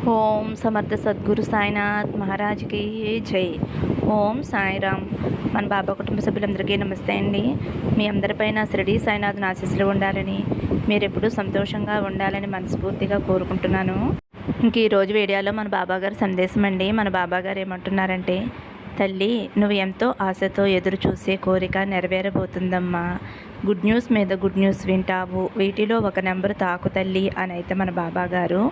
ఓం సమర్థ సద్గురు సాయినాథ్ మహారాజ్కి జై. ఓం సాయిరామ్. మన బాబా కుటుంబ సభ్యులందరికీ నమస్తే అండి. మీ అందరిపైన షిరిడి సాయినాథ్ ఆశీస్సులు ఉండాలని, మీరెప్పుడూ సంతోషంగా ఉండాలని మనస్ఫూర్తిగా కోరుకుంటున్నాను. ఇంక ఈరోజు వీడియోలో మన బాబాగారి సందేశం అండి. మన బాబాగారు ఏమంటున్నారంటే, తల్లి, నువ్వు ఎంతో ఆశతో ఎదురు చూసే కోరిక నెరవేరబోతుందమ్మా. గుడ్ న్యూస్ మీద గుడ్ న్యూస్ వింటావు. వీటిలో ఒక నెంబర్ తాకు తల్లి అని అయితే మన బాబాగారు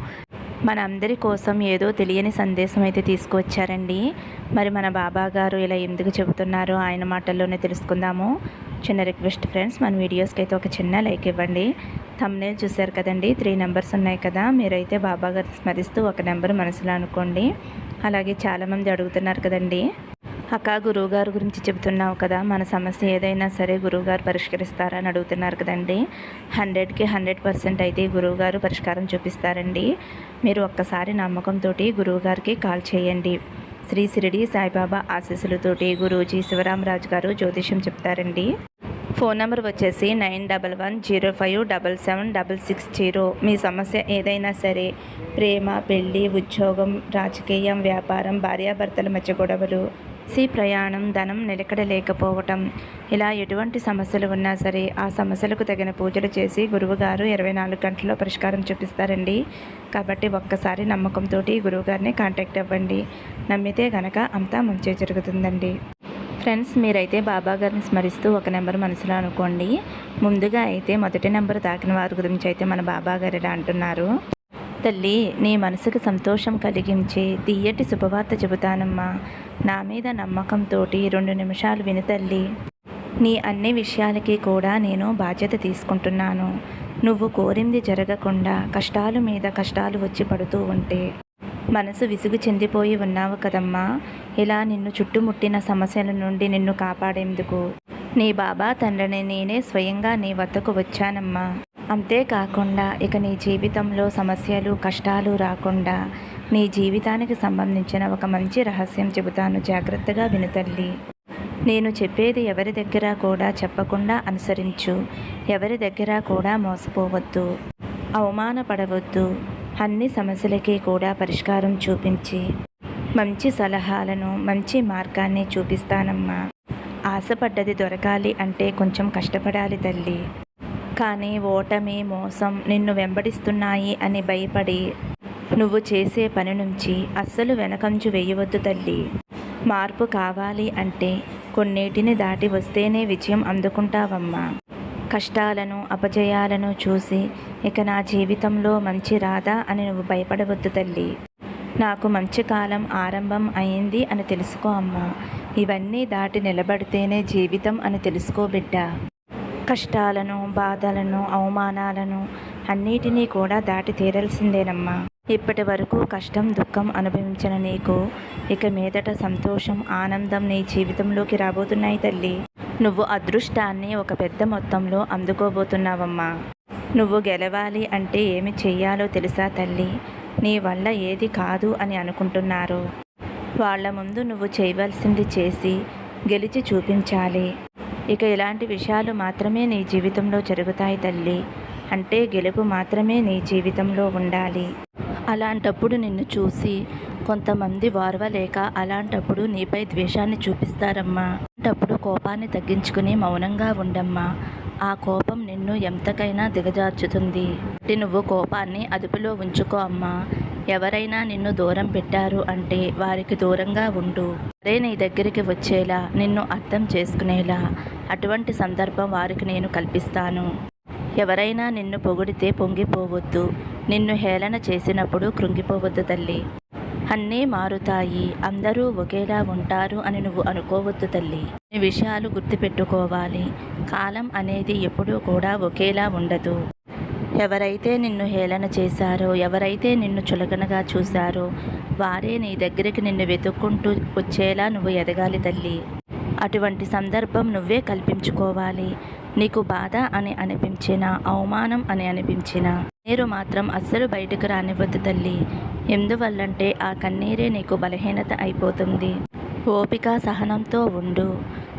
మన అందరి కోసం ఏదో తెలియని సందేశం అయితే తీసుకువచ్చారండి. మరి మన బాబా గారు ఇలా ఎందుకు చెబుతున్నారో ఆయన మాటల్లోనే తెలుసుకుందాము. చిన్న రిక్వెస్ట్ ఫ్రెండ్స్, మన వీడియోస్కి అయితే ఒక చిన్న లైక్ ఇవ్వండి. థంబ్నెయిల్ చూశారు కదండి, 3 నెంబర్స్ ఉన్నాయి కదా. మీరైతే బాబా గారిని స్మరిస్తూ ఒక నెంబర్ మనసులో అనుకోండి. అలాగే చాలామంది అడుగుతున్నారు కదండి, అక్క గురువుగారు గురించి చెబుతున్నావు కదా, మన సమస్య ఏదైనా సరే గురువుగారు పరిష్కరిస్తారని అడుగుతున్నారు కదండి. 100కి 100% అయితే గురువుగారు పరిష్కారం చూపిస్తారండి. మీరు ఒక్కసారి నమ్మకంతో గురువుగారికి కాల్ చేయండి. శ్రీ షిరిడి సాయిబాబా ఆశీస్సులతోటి గురూజీ శివరామరాజు గారు జ్యోతిష్యం చెప్తారండి. ఫోన్ నెంబర్ వచ్చేసి 9110577660. మీ సమస్య ఏదైనా సరే, ప్రేమ, పెళ్ళి, ఉద్యోగం, రాజకీయం, వ్యాపారం, భార్యాభర్తల మధ్య గొడవలు, ప్రయాణం, ధనం నిలకడ లేకపోవటం, ఇలా ఎటువంటి సమస్యలు ఉన్నా సరే ఆ సమస్యలకు తగిన పూజలు చేసి గురువుగారు 24 గంటల్లో పరిష్కారం చూపిస్తారండి. కాబట్టి ఒక్కసారి నమ్మకంతో గురువుగారిని కాంటాక్ట్ అవ్వండి. నమ్మితే గనక అంతా మంచి జరుగుతుందండి. ఫ్రెండ్స్, మీరైతే బాబా గారిని స్మరిస్తూ ఒక నెంబర్ మనసులో అనుకోండి. ముందుగా అయితే మొదటి నెంబర్ తాకిన వారి గురించి అయితే మన బాబా గారు ఇలా అంటున్నారు. తల్లి, నీ మనసుకు సంతోషం కలిగించే తీయటి శుభవార్త చెబుతానమ్మా. నా మీద నమ్మకంతో 2 నిమిషాలు విను తల్లి. నీ అన్ని విషయాలకి కూడా నేను బాధ్యత తీసుకుంటున్నాను. నువ్వు కోరింది జరగకుండా కష్టాలు మీద కష్టాలు వచ్చి పడుతూ ఉంటే మనసు విసుగు చెందిపోయి ఉన్నావు కదమ్మా. ఇలా నిన్ను చుట్టుముట్టిన సమస్యల నుండి నిన్ను కాపాడేందుకు నీ బాబా తండ్రిని నేనే స్వయంగా నీ వద్దకు వచ్చానమ్మా. అంతేకాకుండా ఇక నీ జీవితంలో సమస్యలు, కష్టాలు రాకుండా నీ జీవితానికి సంబంధించిన ఒక మంచి రహస్యం చెబుతాను, జాగ్రత్తగా విను తల్లి. నేను చెప్పేది ఎవరి దగ్గర కూడా చెప్పకుండా అనుసరించు. ఎవరి దగ్గర కూడా మోసపోవద్దు, అవమానపడవద్దు. అన్ని సమస్యలకి కూడా పరిష్కారం చూపించి మంచి సలహాలను, మంచి మార్గాన్ని చూపిస్తానమ్మా. ఆశపడ్డది దొరకాలి అంటే కొంచెం కష్టపడాలి తల్లి. కానీ ఓటమి, మోసం నిన్ను వెంబడిస్తున్నాయి అని భయపడి నువ్వు చేసే పని నుంచి అస్సలు వెనకంజు వేయవద్దు తల్లి. మార్పు కావాలి అంటే కొన్నిటిని దాటి వస్తేనే విజయం అందుకుంటావమ్మా. కష్టాలను, అపజయాలను చూసి ఇక నా జీవితంలో మంచి రాదా అని నువ్వు భయపడవద్దు తల్లి. నాకు మంచి కాలం ఆరంభం అయింది అని తెలుసుకో అమ్మా. ఇవన్నీ దాటి నిలబడితేనే జీవితం అని తెలుసుకో బిడ్డ. కష్టాలను, బాధలను, అవమానాలను అన్నిటినీ కూడా దాటి తీరాల్సిందేనమ్మా. ఇప్పటి వరకు కష్టం, దుఃఖం అనుభవించిన నీకు ఇక మీదట సంతోషం, ఆనందం నీ జీవితంలోకి రాబోతున్నాయి తల్లి. నువ్వు అదృష్టాన్ని ఒక పెద్ద మొత్తంలో అందుకోబోతున్నావమ్మా. నువ్వు గెలవాలి అంటే ఏమి చెయ్యాలో తెలుసా తల్లి? నీ వల్ల ఏది కాదు అని అనుకుంటున్నారు వాళ్ళ ముందు నువ్వు చేయవలసింది చేసి గెలిచి చూపించాలి. ఇక ఇలాంటి విషయాలు మాత్రమే నీ జీవితంలో జరుగుతాయి తల్లి. అంటే గెలుపు మాత్రమే నీ జీవితంలో ఉండాలి. అలాంటప్పుడు నిన్ను చూసి కొంతమంది వారవలేక అలాంటప్పుడు నీపై ద్వేషాన్ని చూపిస్తారమ్మా. అలాంటప్పుడు కోపాన్ని తగ్గించుకుని మౌనంగా ఉండమ్మా. ఆ కోపం నిన్ను ఎంతకైనా దిగజార్చుతుంది. నువ్వు కోపాన్ని అదుపులో ఉంచుకో అమ్మా. ఎవరైనా నిన్ను దూరం పెట్టారు అంటే వారికి దూరంగా ఉండు. అదే నీ దగ్గరికి వచ్చేలా, నిన్ను అర్థం చేసుకునేలా అటువంటి సందర్భం వారికి నేను కల్పిస్తాను. ఎవరైనా నిన్ను పొగిడితే పొంగిపోవద్దు. నిన్ను హేళన చేసినప్పుడు కృంగిపోవద్దు తల్లి. అన్నీ మారుతాయి, అందరూ ఒకేలా ఉంటారు అని నువ్వు అనుకోవద్దు తల్లి. ఈ విషయాలు గుర్తుపెట్టుకోవాలి. కాలం అనేది ఎప్పుడూ కూడా ఒకేలా ఉండదు. ఎవరైతే నిన్ను హేళన చేశారో, ఎవరైతే నిన్ను చులకనగా చూశారో వారే నీ దగ్గరికి నిన్ను వెతుక్కుంటూ వచ్చేలా నువ్వు ఎదగాలి తల్లి. అటువంటి సందర్భం నువ్వే కల్పించుకోవాలి. నీకు బాధ అని అనిపించినా, అవమానం అని అనిపించినా నీరు మాత్రం అస్సలు బయటకు రానివ్వద్దు తల్లి. ఎందువల్లంటే ఆ కన్నీరే నీకు బలహీనత అయిపోతుంది. ఓపిక, సహనంతో ఉండు.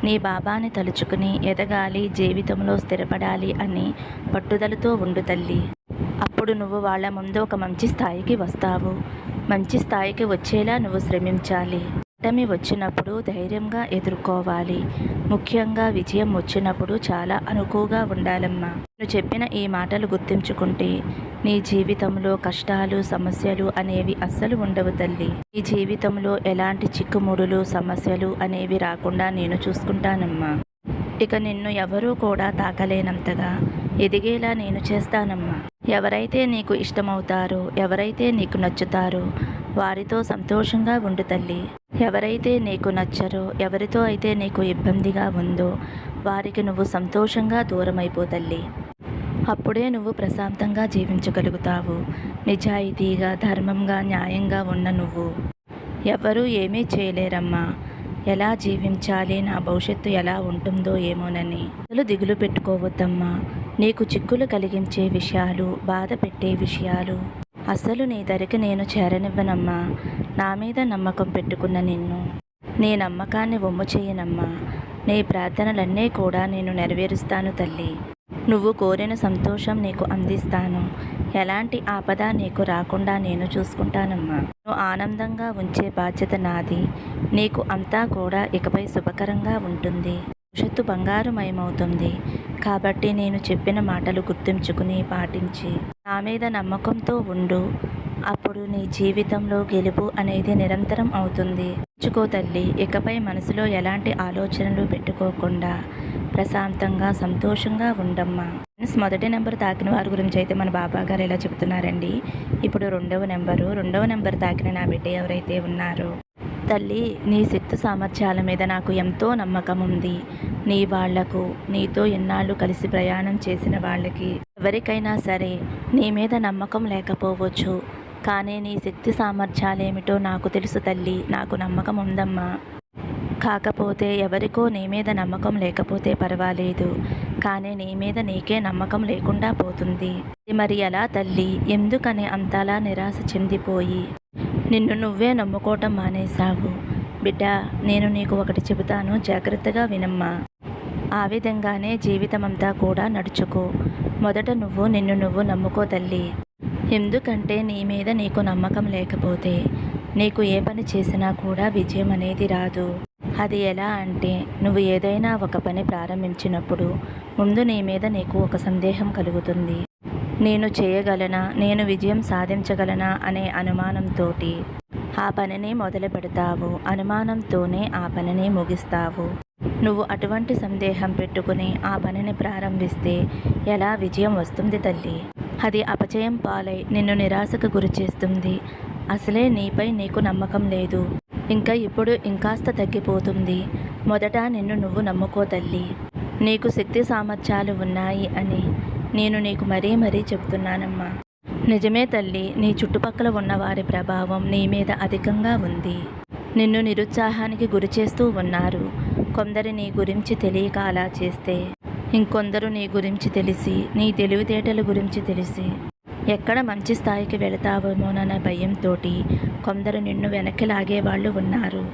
నీ బాబాని తలుచుకుని ఎదగాలి, జీవితంలో స్థిరపడాలి అని పట్టుదలతో ఉండు తల్లి. అప్పుడు నువ్వు వాళ్ళ ముందు ఒక మంచి స్థాయికి వస్తావు. మంచి స్థాయికి వచ్చేలా నువ్వు శ్రమించాలి. ఓటమి వచ్చినప్పుడు ధైర్యంగా ఎదుర్కోవాలి. ముఖ్యంగా విజయం వచ్చినప్పుడు చాలా అనుకువగా ఉండాలమ్మా. నువ్వు చెప్పిన ఈ మాటలు గుర్తుంచుకుంటే నీ జీవితంలో కష్టాలు సమస్యలు అనేవి అస్సలు ఉండవు తల్లి. ఈ జీవితంలో ఎలాంటి చిక్కుముడులు సమస్యలు అనేవి రాకుండా నేను చూసుకుంటానమ్మా. ఇక నిన్ను ఎవరూ కూడా తాకలేనంతగా ఎదిగేలా నేను చేస్తానమ్మా. ఎవరైతే నీకు ఇష్టమవుతారో, ఎవరైతే నీకు నచ్చుతారో వారితో సంతోషంగా ఉండు తల్లి. ఎవరైతే నీకు నచ్చరో, ఎవరితో అయితే నీకు ఇబ్బందిగా ఉందో వారికి నువ్వు సంతోషంగా దూరమైపో తల్లి. అప్పుడే నువ్వు ప్రశాంతంగా జీవించగలుగుతావు. నిజాయితీగా, ధర్మంగా, న్యాయంగా ఉన్న నువ్వు ఎవరూ ఏమీ చేయలేరమ్మా. ఎలా జీవించాలి, నా భవిష్యత్తు ఎలా ఉంటుందో ఏమోనని అసలు దిగులు పెట్టుకోవద్దమ్మా. నీకు చిక్కులు కలిగించే విషయాలు, బాధ పెట్టే విషయాలు అసలు నీ దరికి నేను చేరనివ్వనమ్మా. నా మీద నమ్మకం పెట్టుకున్న నిన్ను నీ నమ్మకాన్ని వమ్ము చేయనమ్మా. నీ ప్రార్థనలన్నీ కూడా నేను నెరవేరుస్తాను తల్లి. నువ్వు కోరిన సంతోషం నీకు అందిస్తాను. ఎలాంటి ఆపద నీకు రాకుండా నేను చూసుకుంటానమ్మా. నువ్వు ఆనందంగా ఉంచే బాధ్యత నాది. నీకు అంతా కూడా ఇకపై శుభకరంగా ఉంటుంది. భవిష్యత్తు బంగారుమయమవుతుంది. కాబట్టి నేను చెప్పిన మాటలు గుర్తుంచుకుని పాటించి నా మీద నమ్మకంతో ఉండు. అప్పుడు నీ జీవితంలో గెలుపు అనేది నిరంతరం అవుతుంది. ఉంచుకో తల్లి. ఇకపై మనసులో ఎలాంటి ఆలోచనలు పెట్టుకోకుండా ప్రశాంతంగా సంతోషంగా ఉండమ్మా. మొదటి నెంబర్ తాకిన వారి గురించి అయితే మన బాబా గారు ఎలా చెబుతున్నారండి. ఇప్పుడు రెండవ నెంబర్ తాకిన నా బిడ్డ ఎవరైతే ఉన్నారో, తల్లి నీ శక్తి సామర్థ్యాల మీద నాకు ఎంతో నమ్మకం ఉంది. నీ వాళ్లకు, నీతో ఎన్నాళ్ళు కలిసి ప్రయాణం చేసిన వాళ్ళకి ఎవరికైనా సరే నీ మీద నమ్మకం లేకపోవచ్చు. కానీ నీ శక్తి సామర్థ్యాలేమిటో నాకు తెలుసు తల్లి. నాకు నమ్మకం ఉందమ్మా. కాకపోతే ఎవరికో నీ మీద నమ్మకం లేకపోతే పర్వాలేదు, కానీ నీ మీద నీకే నమ్మకం లేకుండా పోతుంది. మరి ఎలా తల్లి? ఎందుకని అంతలా నిరాశ చెందిపోయి నిన్ను నువ్వే నమ్ముకోవటం మానేశావు? బిడ్డ, నేను నీకు ఒకటి చెబుతాను, జాగ్రత్తగా వినమ్మా. ఆ విధంగానే జీవితమంతా కూడా నడుచుకో. మొదట నువ్వు నిన్ను నువ్వు నమ్ముకో తల్లి. ఎందుకంటే నీ మీద నీకు నమ్మకం లేకపోతే నీకు ఏ పని చేసినా కూడా విజయం అనేది రాదు. అది ఎలా అంటే, నువ్వు ఏదైనా ఒక పని ప్రారంభించినప్పుడు ముందు నీ మీద నీకు ఒక సందేహం కలుగుతుంది. నేను చేయగలనా, నేను విజయం సాధించగలనా అనే అనుమానంతో ఆ పనిని మొదలు పెడతావు. అనుమానంతోనే ఆ పనిని ముగిస్తావు. నువ్వు అటువంటి సందేహం పెట్టుకుని ఆ పనిని ప్రారంభిస్తే ఎలా విజయం వస్తుంది తల్లి? అది అపజయం పాలై నిన్ను నిరాశకు గురి చేస్తుంది. అసలే నీపై నీకు నమ్మకం లేదు. ఇప్పుడు ఇంకాస్త తగ్గిపోతుంది. మొదట నిన్ను నువ్వు నమ్ముకో తల్లి. నీకు శక్తి సామర్థ్యాలు ఉన్నాయి అని నేను నీకు మరీ చెబుతున్నానమ్మా. నిజమే తల్లి, నీ చుట్టుపక్కల ఉన్న వారి ప్రభావం నీ మీద అధికంగా ఉంది. నిన్ను నిరుత్సాహానికి గురి చేస్తూ ఉన్నారు. కొందరు నీ గురించి తెలియక అలా చేస్తే, ఇంకొందరు నీ గురించి తెలిసి, నీ తెలివితేటల గురించి తెలిసి ఎక్కడ మంచి స్థాయికి వెళతావేమోనన్న భయంతో కొందరు నిన్ను వెనక్కి లాగేవాళ్ళు ఉన్నారు.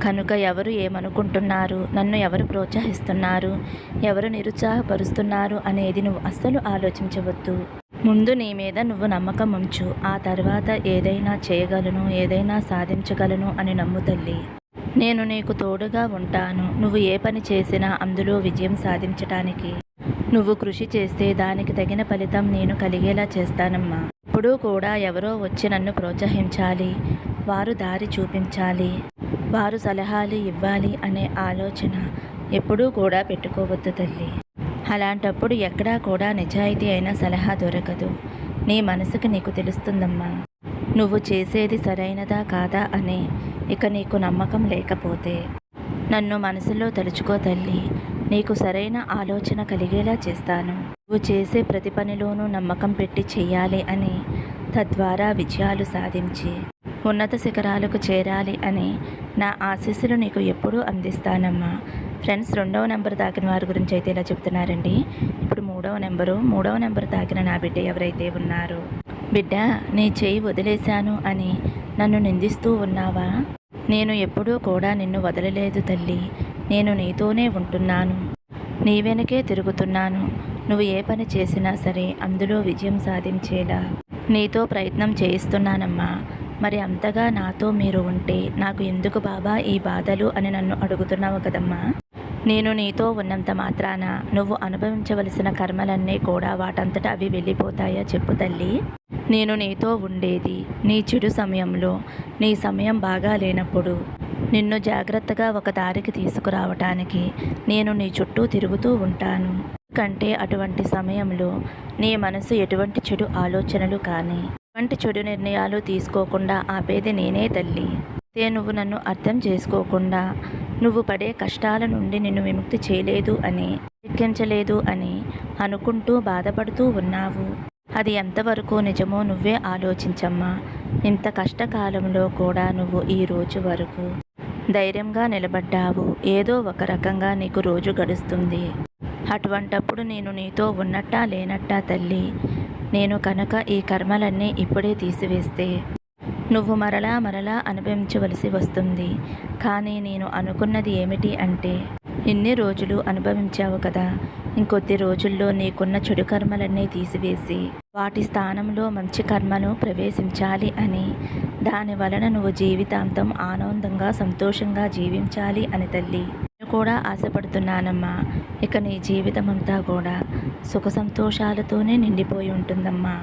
కనుక ఎవరు ఏమనుకుంటున్నారు, నన్ను ఎవరు ప్రోత్సహిస్తున్నారు, ఎవరు నిరుత్సాహపరుస్తున్నారు అనేది నువ్వు అస్సలు ఆలోచించవద్దు. ముందు నీ మీద నువ్వు నమ్మకం ఉంచు. ఆ తర్వాత ఏదైనా చేయగలను, ఏదైనా సాధించగలను అని నమ్ము తల్లి. నేను నీకు తోడుగా ఉంటాను. నువ్వు ఏ పని చేసినా అందులో విజయం సాధించటానికి నువ్వు కృషి చేస్తే దానికి తగిన ఫలితం నేను కలిగేలా చేస్తానమ్మా. ఎప్పుడూ కూడా ఎవరో వచ్చి నన్ను ప్రోత్సహించాలి, వారు దారి చూపించాలి, వారు సలహాలు ఇవ్వాలి అనే ఆలోచన ఎప్పుడూ కూడా పెట్టుకోవద్దు తల్లి. అలాంటప్పుడు ఎక్కడా కూడా నిజాయితీ అయిన సలహా దొరకదు. నీ మనసుకు నీకు తెలుస్తుందమ్మా, నువ్వు చేసేది సరైనదా కాదా అని. ఇక నీకు నమ్మకం లేకపోతే నన్ను మనసులో తలుచుకో తల్లి. నీకు సరైన ఆలోచన కలిగేలా చేస్తాను. నువ్వు చేసే ప్రతి పనిలోనూ నమ్మకం పెట్టి చెయ్యాలి అని, తద్వారా విజయాలు సాధించి ఉన్నత శిఖరాలకు చేరాలి అని నా ఆశీస్సులు నీకు ఎప్పుడూ అందిస్తానమ్మా. ఫ్రెండ్స్, రెండవ నెంబర్ తాకిన వారి గురించి అయితే ఇలా చెప్తున్నారండి. ఇప్పుడు మూడవ నెంబర్ తాకిన నా బిడ్డ ఎవరైతే ఉన్నారో, బిడ్డ, నీ చేయి వదిలేశాను అని నన్ను నిందిస్తూ ఉన్నావా? నేను ఎప్పుడూ కూడా నిన్ను వదలలేదు తల్లి. నేను నీతోనే ఉంటున్నాను, నీ వెనకే తిరుగుతున్నాను. నువ్వు ఏ పని చేసినా సరే అందులో విజయం సాధించేలా నీతో ప్రయత్నం చేయిస్తున్నానమ్మా. మరి అంతగా నాతో మీరు ఉంటే నాకు ఎందుకు బాబా ఈ బాధలు అని నన్ను అడుగుతున్నావు కదమ్మా. నేను నీతో ఉన్నంత మాత్రాన నువ్వు అనుభవించవలసిన కర్మలన్నీ కూడా వాటంతట అవి వెళ్ళిపోతాయా చెప్పు తల్లి. నేను నీతో ఉండేది నీ చెడు సమయంలో, నీ సమయం బాగా లేనప్పుడు నిన్ను జాగ్రత్తగా ఒక దారికి తీసుకురావటానికి నేను నీ చుట్టూ తిరుగుతూ ఉంటాను. ఎందుకంటే అటువంటి సమయంలో నీ మనసు ఎటువంటి చెడు ఆలోచనలు కానీ ఎటువంటి చెడు నిర్ణయాలు తీసుకోకుండా ఆపేది నేనే తల్లి. అయితే నువ్వు నన్ను అర్థం చేసుకోకుండా నువ్వు పడే కష్టాల నుండి నిన్ను విముక్తి చేయలేదు అని, లెక్కించలేదు అని అనుకుంటూ బాధపడుతూ ఉన్నావు. అది ఎంతవరకు నిజమో నువ్వే ఆలోచించమ్మా. ఇంత కష్టకాలంలో కూడా నువ్వు ఈ రోజు వరకు ధైర్యంగా నిలబడ్డావు. ఏదో ఒక రకంగా నీకు రోజు గడుస్తుంది. అటువంటప్పుడు నేను నీతో ఉన్నట్టా లేనట్టా తల్లి. నేను కనుక ఈ కర్మలన్నీ ఇప్పుడే తీసివేస్తే నువ్వు మరలా మరలా అనుభవించవలసి వస్తుంది. కానీ నేను అనుకున్నది ఏమిటి అంటే, ఇన్ని రోజులు అనుభవించావు కదా, ఇంకొద్ది రోజుల్లో నీకున్న చెడు కర్మలన్నీ తీసివేసి వాటి స్థానంలో మంచి కర్మను ప్రవేశించాలి అని, దాని వలన నువ్వు జీవితాంతం ఆనందంగా సంతోషంగా జీవించాలి అని తల్లి. నేను కూడా ఆశపడుతున్నానమ్మా. ఇక నీ జీవితం అంతా కూడా సుఖ సంతోషాలతోనే నిండిపోయి ఉంటుందమ్మా.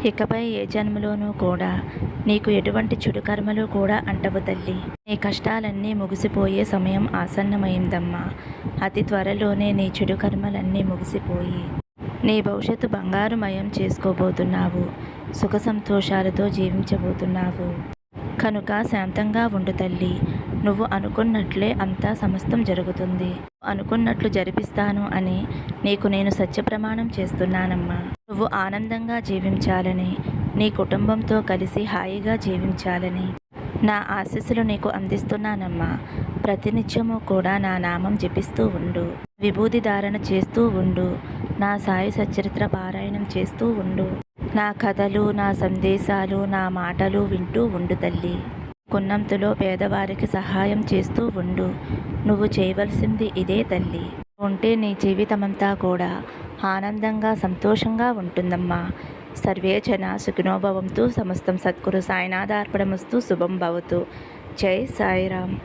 ఇకపై ఏ జన్మలోనూ కూడా నీకు ఎటువంటి చెడు కర్మలు కూడా అంటవు తల్లి. నీ కష్టాలన్నీ ముగిసిపోయే సమయం ఆసన్నమైందమ్మా. అతి త్వరలోనే నీ చెడు కర్మలన్నీ ముగిసిపోయి నీ భవిష్యత్తు బంగారుమయం చేసుకోబోతున్నావు. సుఖ సంతోషాలతో జీవించబోతున్నావు. కనుక శాంతంగా ఉండు తల్లి. నువ్వు అనుకున్నట్లే అంతా సమస్తం జరుగుతుంది. అనుకున్నట్లు జరిపిస్తాను అని నీకు నేను సత్యప్రమాణం చేస్తున్నానమ్మా. నువ్వు ఆనందంగా జీవించాలని, నీ కుటుంబంతో కలిసి హాయిగా జీవించాలని నా ఆశీస్సులు నీకు అందిస్తున్నానమ్మా. ప్రతినిత్యము కూడా నా నామం జపిస్తూ ఉండు. విభూది ధారణ చేస్తూ ఉండు. నా సాయి సచరిత్ర పారాయణం చేస్తూ ఉండు. నా కథలు, నా సందేశాలు, నా మాటలు వింటూ ఉండు తల్లి. కున్నంతులో పేదవారికి సహాయం చేస్తూ ఉండు. నువ్వు చేయవలసింది ఇదే తల్లి. ఉంటే నీ జీవితమంతా కూడా ఆనందంగా సంతోషంగా ఉంటుందమ్మా. సర్వే జన సుఖినో భవంతు. సమస్తం సద్గురు సాయినాథార్పణమస్తు. శుభం భవతు. జై సాయిరామ్.